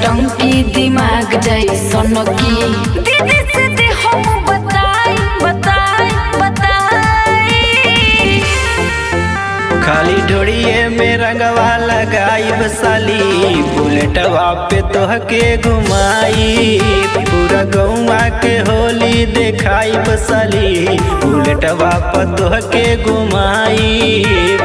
टंकी दिमाग जैसन की दीदी से दे हम बताई खाली ढोड़िए में रंगवा लगाई बसाली बुलेटवा पे तोहके घुमाई पूरा गौवा के होली देखाई बसाली बुलेटवा पे तोहके घुमाई।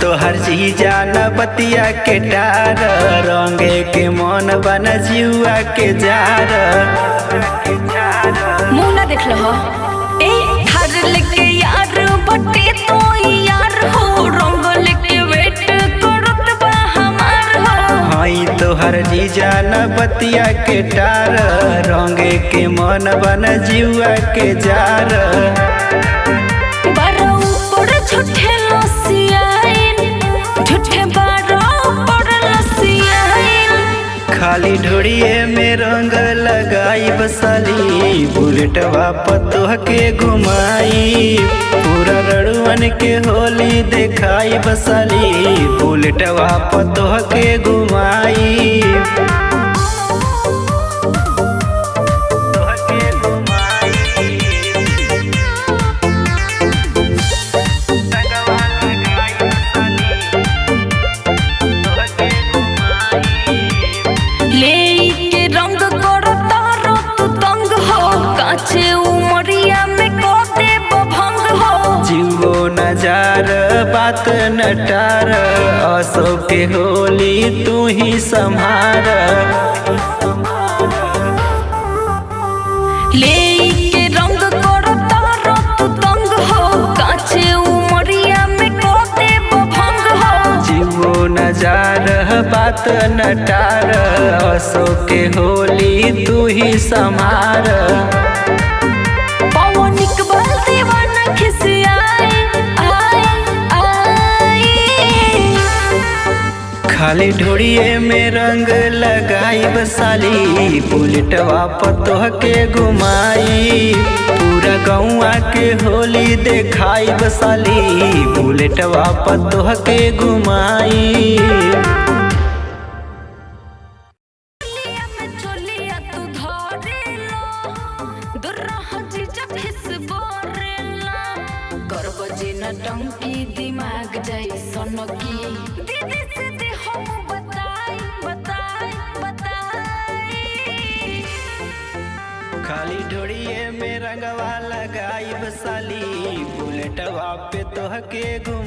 तोहर जीजा न बतिया के डार रंगे के मन बन जुआ के जार मुँह ना देख लो ए हर लेके यार बटे तो यार हो रंग लेके वेट करत बा हमार हो। हाई तोहर जीजा न बतिया के डार रंगे के मन बन जुआ के जार बारा ऊपर झूठे खाली ढोड़िए में रंग लगाई बसाली बुलेटवा पतोह के घुमाई पूरा रड़ुअन के होली देखाई बसाली बुलेटवा पतोह के घुमाई। बात नटार असो के होली तू ही संभार ले के रंग करता तू तंग हो काचे उमरिया में कोते भंग हो जीवो नजार बात नटार असो के होली तू ही संभार पवनिक बल दीवाना खिसिया खाली ढोड़िए में रंग लगाई बसाली बुलेटवा पतोह के घुमाई पूरा गौवा के होली देखाई बसाली बुलेटवा पतोह के घुमाई। टंकी दिमाग जैसन की दीदी से दे हम बताई खाली ढोड़िए में रंगवा लगाई बसाली बुलेटवा पे तोहके घुमा।